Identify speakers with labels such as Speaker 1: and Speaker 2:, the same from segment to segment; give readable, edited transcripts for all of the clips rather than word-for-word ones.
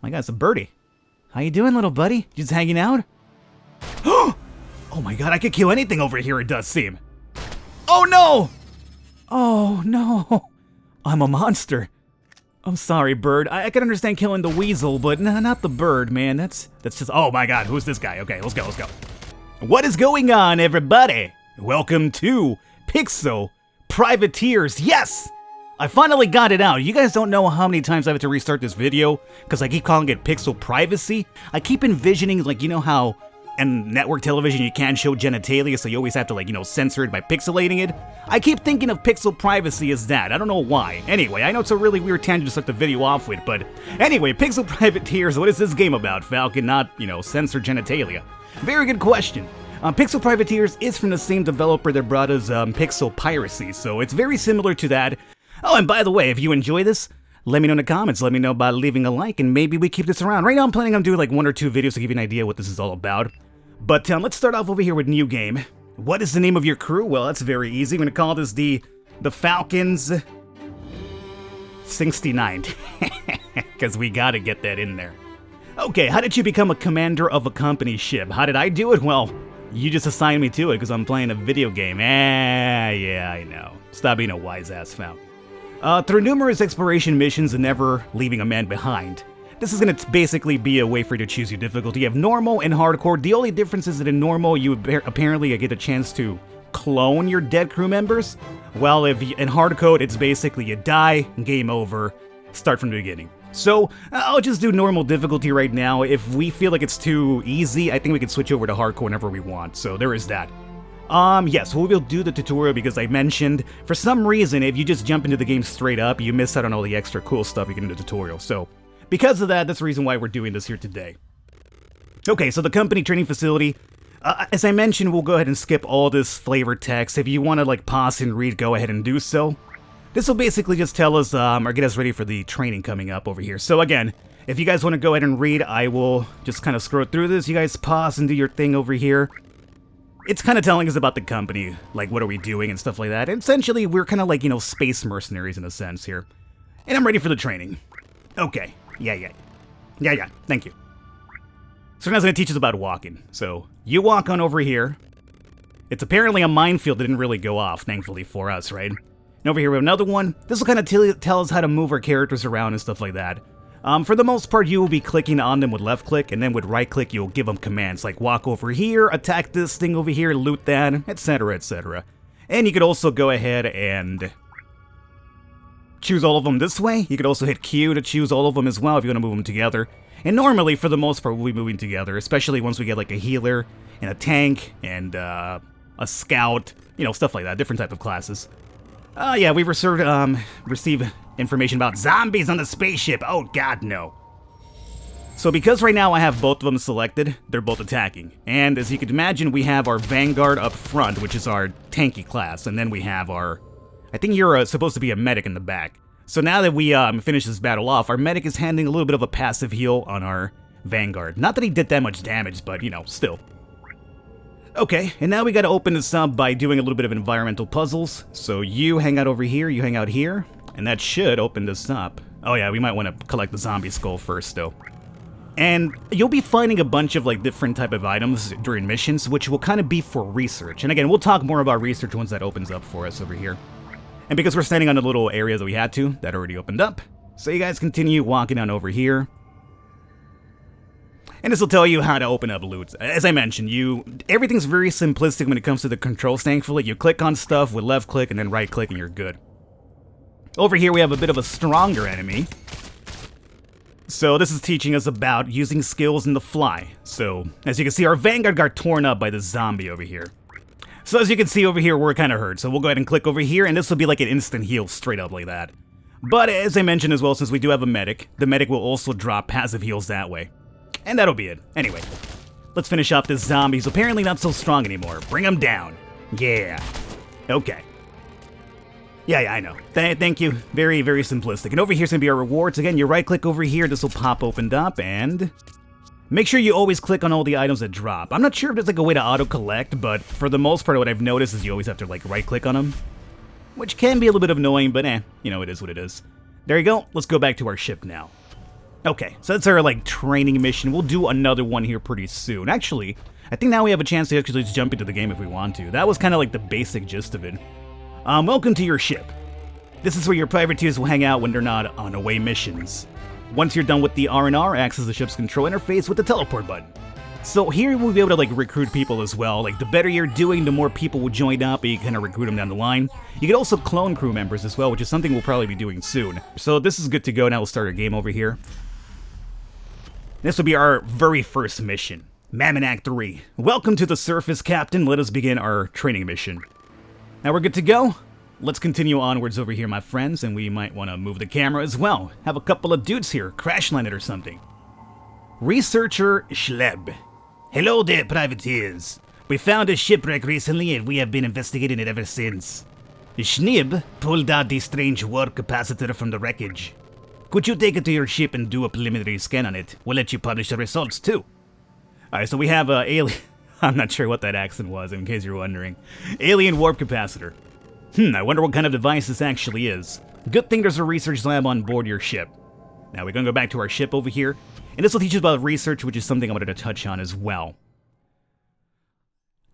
Speaker 1: My God, it's a birdie. How you doing, little buddy? Just hanging out? Oh my God, I could kill anything over here, it does seem. Oh no! Oh no! I'm a monster. I'm sorry, bird. I can understand killing the weasel, but not the bird, man. That's just... Oh my God, who's this guy? Okay, let's go. What is going on, everybody? Welcome to Pixel Privateers. Yes! I finally got it out. You guys don't know how many times I have to restart this video because I keep calling it Pixel Privacy. I keep envisioning, like, you know how in network television you can't show genitalia, so you always have to, like, you know, censor it by pixelating it? I keep thinking of Pixel Privacy as that. I don't know why. Anyway, I know it's a really weird tangent to start the video off with, but anyway, Pixel Privateers, what is this game about? Falcon, not, you know, censor genitalia. Very good question. Pixel Privateers is from the same developer that brought us Pixel Piracy, so it's very similar to that. Oh, and by the way, if you enjoy this, let me know in the comments. Let me know by leaving a like, and maybe we keep this around. Right now, I'm planning on doing like 1 or 2 videos to give you an idea what this is all about. But let's start off over here with new game. What is the name of your crew? Well, that's very easy. I'm going to call this the Falcons 69, because we got to get that in there. Okay, how did you become a commander of a company ship? How did I do it? Well, you just assigned me to it because I'm playing a video game. Yeah, I know. Stop being a wise-ass Falcon. Through numerous exploration missions and never leaving a man behind. This is going to basically be a way for you to choose your difficulty. You have normal and hardcore. The only difference is that in normal, you apparently get a chance to clone your dead crew members. While if in hardcore, it's basically you die, game over, start from the beginning. So, I'll just do normal difficulty right now. If we feel like it's too easy, I think we can switch over to hardcore whenever we want. So there is that. Yes, we will do the tutorial because I mentioned, for some reason, if you just jump into the game straight up, you miss out on all the extra cool stuff you get in the tutorial. So, because of that, that's the reason why we're doing this here today. Okay, so the company training facility, as I mentioned, we'll go ahead and skip all this flavor text. If you want to, like, pause and read, go ahead and do so. This will basically just tell us, or get us ready for the training coming up over here. So again, if you guys want to go ahead and read, I will just kind of scroll through this. You guys pause and do your thing over here. It's kind of telling us about the company, like what are we doing and stuff like that. And essentially, we're kind of like, you know, space mercenaries in a sense here. And I'm ready for the training. Okay. Yeah, thank you. So now it's going to teach us about walking. So, you walk on over here. It's apparently a minefield that didn't really go off, thankfully for us, right? And over here we have another one. This will kind of tell us how to move our characters around and stuff like that. For the most part, you will be clicking on them with left click, and then with right click, you'll give them commands like walk over here, attack this thing over here, loot that, etc., etc. And you could also go ahead and choose all of them this way. You could also hit Q to choose all of them as well if you want to move them together. And normally, for the most part, we'll be moving together, especially once we get like a healer, and a tank, and a scout, you know, stuff like that, different type of classes. Yeah, we've received information about zombies on the spaceship. Oh God, no. So because right now I have both of them selected, they're both attacking. And as you can imagine, we have our Vanguard up front, which is our tanky class, and then we have our... I think you're supposed to be a medic in the back. So now that we finish this battle off, our medic is handling a little bit of a passive heal on our Vanguard. Not that he did that much damage, but, you know, still. Okay, and now we gotta open this up by doing a little bit of environmental puzzles. So you hang out over here, you hang out here, and that should open this up. Oh yeah, we might want to collect the zombie skull first, though. And you'll be finding a bunch of, like, different type of items during missions, which will kind of be for research. And again, we'll talk more about research once that opens up for us over here. And because we're standing on the little area that we had to, that already opened up. So you guys continue walking on over here. And this will tell you how to open up loot. As I mentioned, everything's very simplistic when it comes to the controls, thankfully. You click on stuff with left click and then right click and you're good. Over here we have a bit of a stronger enemy. So this is teaching us about using skills in the fly. So, as you can see, our Vanguard got torn up by this zombie over here. So as you can see over here, we're kind of hurt. So we'll go ahead and click over here, and this will be like an instant heal straight up like that. But as I mentioned as well, since we do have a medic, the medic will also drop passive heals that way. And that'll be it. Anyway, let's finish off this zombie. He's apparently not so strong anymore. Bring him down. Yeah. Okay. Yeah, I know. Thank you. Very, very simplistic. And over here's going to be our rewards. Again, you right-click over here. This will pop opened up, and make sure you always click on all the items that drop. I'm not sure if there's like a way to auto-collect, but for the most part, what I've noticed is you always have to like right-click on them, which can be a little bit annoying, but you know, it is what it is. There you go. Let's go back to our ship now. Okay, so that's our, like, training mission. We'll do another one here pretty soon. Actually, I think now we have a chance to actually just jump into the game if we want to. That was kind of like the basic gist of it. Welcome to your ship. This is where your privateers will hang out when they're not on away missions. Once you're done with the R&R, access the ship's control interface with the teleport button. So here we'll be able to like recruit people as well. Like the better you're doing, the more people will join up, and you kind of recruit them down the line. You can also clone crew members as well, which is something we'll probably be doing soon. So this is good to go. Now we'll start our game over here. This will be our very first mission. Mammon Act 3. Welcome to the surface, Captain. Let us begin our training mission. Now we're good to go. Let's continue onwards over here, my friends, and we might want to move the camera as well. Have a couple of dudes here, crash land it or something. Researcher Schleb. Hello there, privateers. We found a shipwreck recently and we have been investigating it ever since. Schnib pulled out the strange warp capacitor from the wreckage. Could you take it to your ship and do a preliminary scan on it? We'll let you publish the results too. Alright, so we have alien... I'm not sure what that accent was, in case you're wondering. Alien warp capacitor. I wonder what kind of device this actually is. Good thing there's a research lab on board your ship. Now we're gonna go back to our ship over here, and this will teach us about research, which is something I wanted to touch on as well.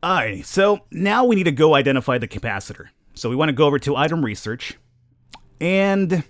Speaker 1: Alright, so now we need to go identify the capacitor. So we want to go over to item research, and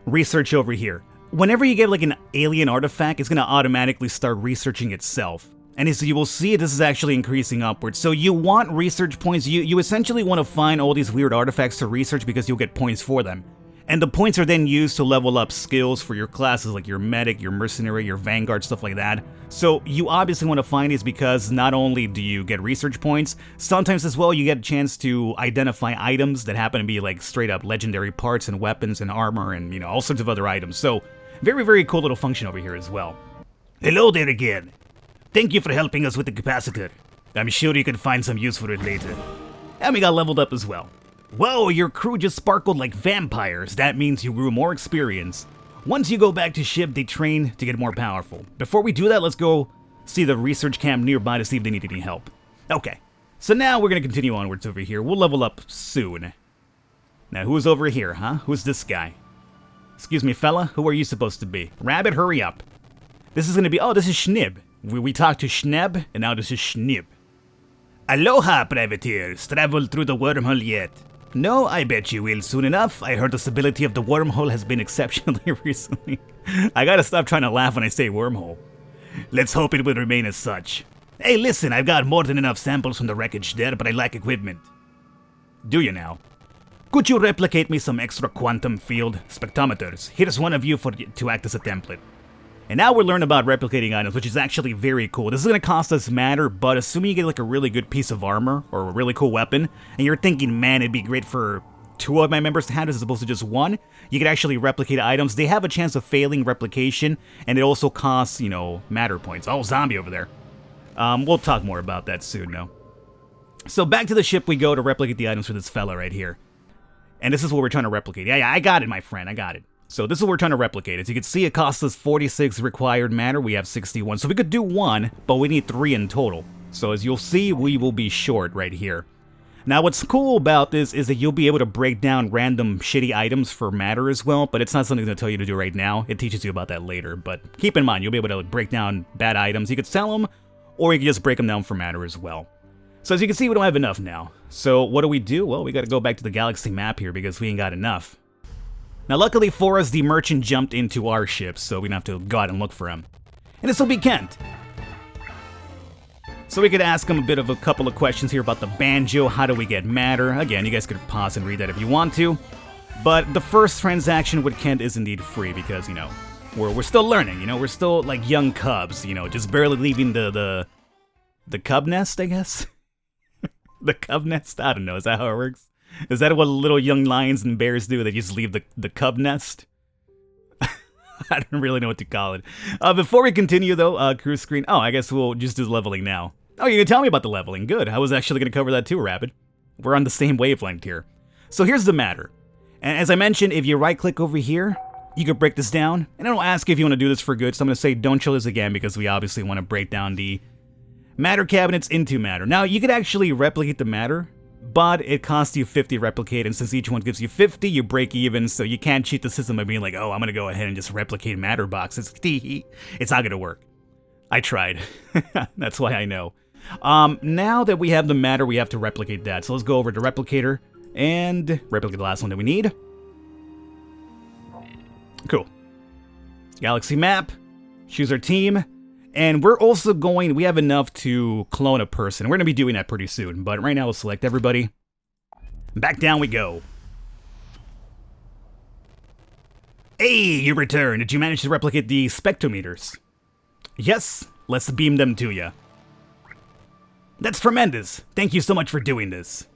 Speaker 1: research over here. Whenever you get like an alien artifact, it's gonna automatically start researching itself. And as you will see, this is actually increasing upwards. So you want research points. You essentially want to find all these weird artifacts to research because you'll get points for them. And the points are then used to level up skills for your classes, like your medic, your mercenary, your vanguard, stuff like that. So you obviously want to find these because not only do you get research points, sometimes as well you get a chance to identify items that happen to be like straight up legendary parts and weapons and armor and, you know, all sorts of other items. So very, very cool little function over here as well. Hello there again. Thank you for helping us with the capacitor. I'm sure you can find some use for it later. And we got leveled up as well. Whoa, your crew just sparkled like vampires. That means you grew more experience. Once you go back to ship, they train to get more powerful. Before we do that, let's go see the research camp nearby to see if they need any help. Okay, so now we're going to continue onwards over here. We'll level up soon. Now, who's over here, huh? Who's this guy? Excuse me, fella, who are you supposed to be? Rabbit, hurry up. This is going to be, oh, this is Schnib. We talked to Schneb, and now this is Schnib. Aloha, privateers. Traveled through the wormhole yet? No, I bet you will soon enough. I heard the stability of the wormhole has been exceptionally recently. I gotta stop trying to laugh when I say wormhole. Let's hope it will remain as such. Hey, listen, I've got more than enough samples from the wreckage there, but I lack equipment. Do you now? Could you replicate me some extra quantum field spectrometers? Here's one of you to act as a template. And now we're learning about replicating items, which is actually very cool. This is going to cost us matter, but assuming you get like a really good piece of armor or a really cool weapon, and you're thinking, man, it'd be great for 2 of my members to have this as opposed to just 1, you can actually replicate items. They have a chance of failing replication, and it also costs, you know, matter points. Oh, zombie over there. We'll talk more about that soon, though. So back to the ship we go to replicate the items for this fella right here. And this is what we're trying to replicate. Yeah, I got it, my friend, I got it. So this is what we're trying to replicate. As you can see, it costs us 46 required matter. We have 61. So we could do 1, but we need 3 in total. So as you'll see, we will be short right here. Now what's cool about this is that you'll be able to break down random shitty items for matter as well, but it's not something they'll tell you to do right now. It teaches you about that later, but keep in mind, you'll be able to break down bad items. You could sell them, or you could just break them down for matter as well. So as you can see, we don't have enough now. So what do? Well, we gotta go back to the galaxy map here because we ain't got enough. Now luckily for us, the merchant jumped into our ship, so we don't have to go out and look for him. And this will be Kent. So we could ask him a couple of questions here about the banjo, how do we get matter? Again, you guys could pause and read that if you want to. But the first transaction with Kent is indeed free because, you know, we're still learning, you know, we're still like young cubs, you know, just barely leaving the cub nest, I guess? The cub nest? I don't know, is that how it works? Is that what little young lions and bears do? They just leave the cub nest? I don't really know what to call it. Before we continue though, crew screen. Oh, I guess we'll just do the leveling now. Oh, you're gonna tell me about the leveling. Good. I was actually gonna cover that too, Rapid. We're on the same wavelength here. So here's the matter. And as I mentioned, if you right click over here, you can break this down. And it'll ask if you want to do this for good. So I'm gonna say don't show this again because we obviously want to break down the matter cabinets into matter. Now, you could actually replicate the matter but it costs you 50 to replicate, and since each one gives you 50, you break even, so you can't cheat the system by being like, oh, I'm gonna go ahead and just replicate matter boxes. It's not gonna work. I tried. That's why I know. Now that we have the matter, we have to replicate that. So let's go over to Replicator and replicate the last one that we need. Cool. Galaxy map. Choose our team. And we're also we have enough to clone a person. We're going to be doing that pretty soon. But right now, we'll select everybody. Back down we go. Hey, you returned. Did you manage to replicate the spectrometers? Yes, let's beam them to you. That's tremendous. Thank you so much for doing this.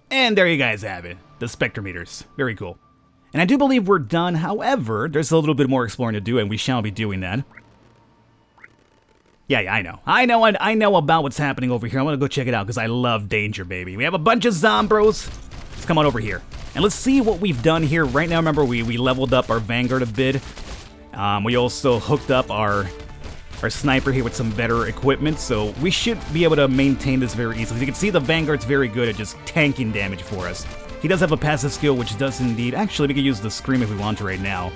Speaker 1: And there you guys have it. The spectrometers. Very cool. And I do believe we're done. However, there's a little bit more exploring to do, and we shall be doing that. Yeah, I know. I know about what's happening over here. I'm gonna go check it out, because I love danger, baby. We have a bunch of zombros. Let's come on over here. And let's see what we've done here. Right now, remember, we leveled up our Vanguard a bit. We also hooked up our sniper here with some better equipment, so we should be able to maintain this very easily. As you can see, the Vanguard's very good at just tanking damage for us. He does have a passive skill, which does indeed... Actually, we could use the Scream if we want to right now.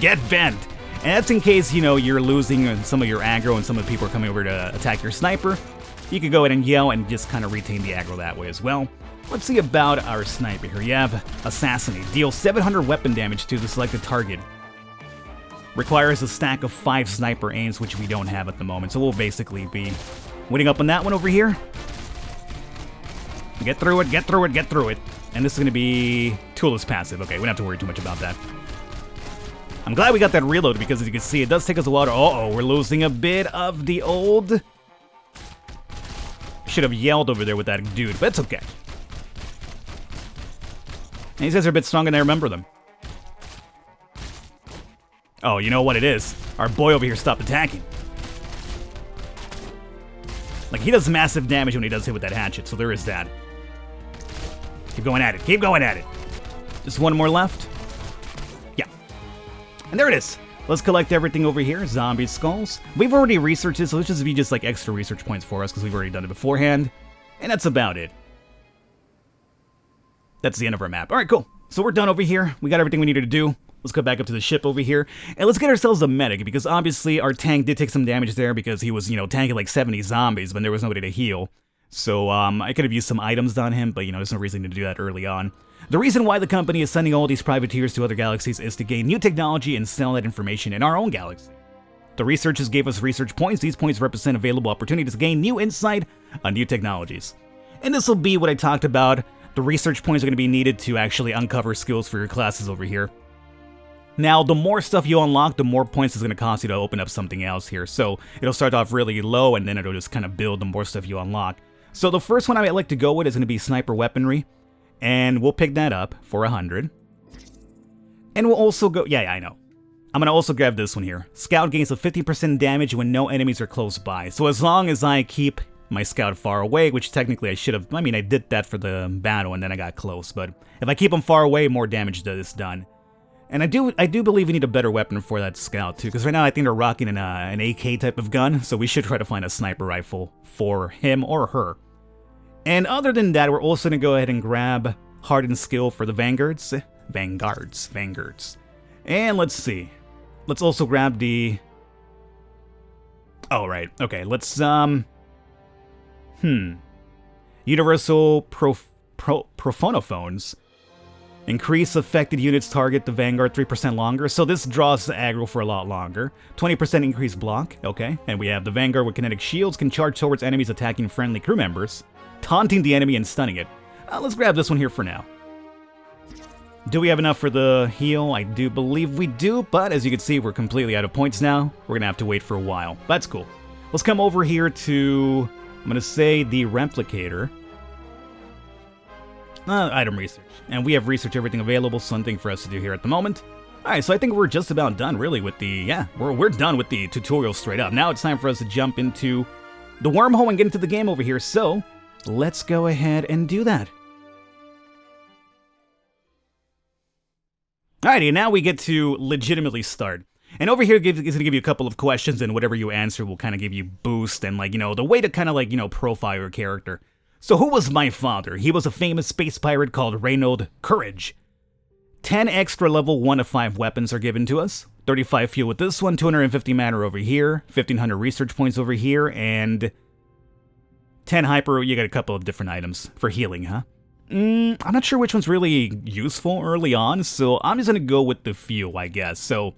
Speaker 1: Get bent! And that's in case, you know, you're losing some of your aggro and some of the people are coming over to attack your sniper. You could go ahead and yell and just kind of retain the aggro that way as well. Let's see about our sniper here. You have Assassinate. Deals 700 weapon damage to the selected target. Requires a stack of 5 sniper aims, which we don't have at the moment, so we'll basically be winning up on that one over here. Get through it, get through it, get through it. And this is going to be toolless passive. Okay, we don't have to worry too much about that. I'm glad we got that reload, because as you can see, it does take us a while to... Uh-oh, we're losing a bit of the old... Should have yelled over there with that dude, but it's okay. And these guys are a bit stronger than I remember them. Oh, you know what it is? Our boy over here stopped attacking. Like, he does massive damage when he does hit with that hatchet, so there is that. Keep going at it. Keep going at it. Just one more left. Yeah. And there it is. Let's collect everything over here. Zombie skulls. We've already researched this, so let's just be just like extra research points for us, because we've already done it beforehand. And that's about it. That's the end of our map. Alright, cool. So we're done over here. We got everything we needed to do. Let's go back up to the ship over here, and let's get ourselves a medic, because obviously our tank did take some damage there because he was, you know, tanking like 70 zombies, but there was nobody to heal. So, I could have used some items on him, but, you know, there's no reason to do that early on. The reason why the company is sending all these privateers to other galaxies is to gain new technology and sell that information in our own galaxy. The researchers gave us research points. These points represent available opportunities to gain new insight on new technologies. And this will be what I talked about. The research points are going to be needed to actually uncover skills for your classes over here. Now, the more stuff you unlock, the more points it's going to cost you to open up something else here. So it'll start off really low, and then it'll just kind of build the more stuff you unlock. So the first one I like to go with is going to be sniper weaponry, and we'll pick that up for 100. And we'll also go... Yeah, I know. I'm going to also grab this one here. Scout gains a 50% damage when no enemies are close by. So as long as I keep my scout far away, which technically I should have... I mean, I did that for the battle, and then I got close. But if I keep them far away, more damage is done. And I do believe we need a better weapon for that scout too, because right now I think they're rocking an AK type of gun, so we should try to find a sniper rifle for him or her. And other than that, we're also going to go ahead and grab hardened skill for the Vanguards. Vanguards. And let's see. Let's also grab the... Oh, right. Okay, let's, Universal Prophonophones. Increase affected units target the Vanguard 3% longer, so this draws the aggro for a lot longer. 20% increased block, okay. And we have the Vanguard with kinetic shields, can charge towards enemies attacking friendly crew members, taunting the enemy and stunning it. Let's grab this one here for now. Do we have enough for the heal? I do believe we do, but as you can see, we're completely out of points now. We're gonna have to wait for a while. That's cool. Let's come over here to, I'm gonna say, the Replicator. Item research. And we have research everything available, something for us to do here at the moment. Alright, so I think we're just about done, really, with the... Yeah, we're done with the tutorial straight up. Now it's time for us to jump into the wormhole and get into the game over here, so let's go ahead and do that. Alrighty, now we get to legitimately start. And over here, it's going to give you a couple of questions, and whatever you answer will kind of give you boost and, like, you know, the way to kind of, like, you know, profile your character. So who was my father? He was a famous space pirate called Reynold Courage. 10 extra level 1 to 5 weapons are given to us. 35 fuel with this one, 250 matter over here, 1500 research points over here, and 10 hyper. You got a couple of different items for healing, huh? I'm not sure which one's really useful early on, so I'm just gonna go with the fuel, I guess. So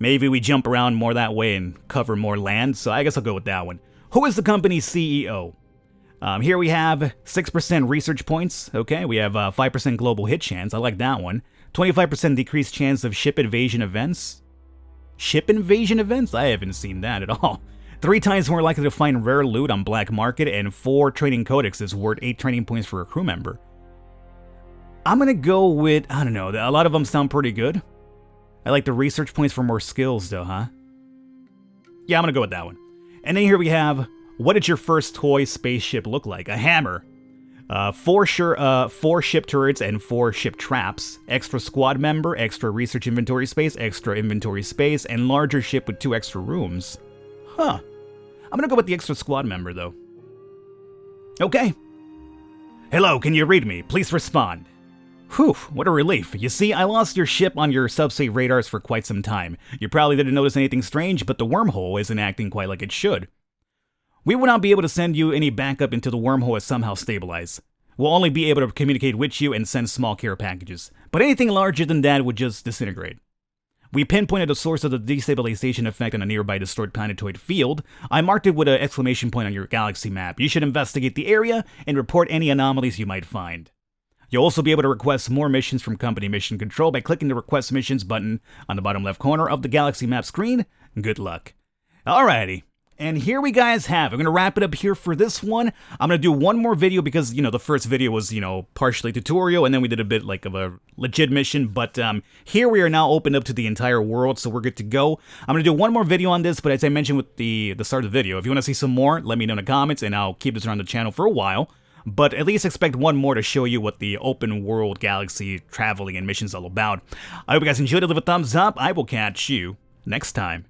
Speaker 1: maybe we jump around more that way and cover more land, so I guess I'll go with that one. Who is the company's CEO? Here we have 6% research points. Okay, we have 5% global hit chance. I like that one. 25% decreased chance of ship invasion events. Ship invasion events? I haven't seen that at all. 3 times more likely to find rare loot on black market, and 4 training codexes worth 8 training points for a crew member. I'm gonna go with, I don't know, a lot of them sound pretty good. I like the research points for more skills though, huh? Yeah, I'm gonna go with that one. And then here we have, what did your first toy spaceship look like? A hammer. 4 ship turrets and 4 ship traps. Extra squad member, extra research inventory space, and larger ship with 2 extra rooms. Huh. I'm gonna go with the extra squad member though. Okay. Hello, can you read me? Please respond. Whew, what a relief. You see, I lost your ship on your subsea radars for quite some time. You probably didn't notice anything strange, but the wormhole isn't acting quite like it should. We will not be able to send you any backup until the wormhole is somehow stabilized. We'll only be able to communicate with you and send small care packages, but anything larger than that would just disintegrate. We pinpointed the source of the destabilization effect on a nearby destroyed planetoid field. I marked it with an exclamation point on your galaxy map. You should investigate the area and report any anomalies you might find. You'll also be able to request more missions from Company Mission Control by clicking the Request Missions button on the bottom left corner of the galaxy map screen. Good luck. Alrighty. And here we guys have it. I'm going to wrap it up here for this one. I'm going to do one more video because, the first video was, partially tutorial, and then we did a bit like of a legit mission. But here we are now opened up to the entire world, so we're good to go. I'm going to do one more video on this, but as I mentioned with the start of the video, if you want to see some more, let me know in the comments, and I'll keep this around the channel for a while. But at least expect one more to show you what the open world galaxy traveling and missions is all about. I hope you guys enjoyed it. Leave a thumbs up. I will catch you next time.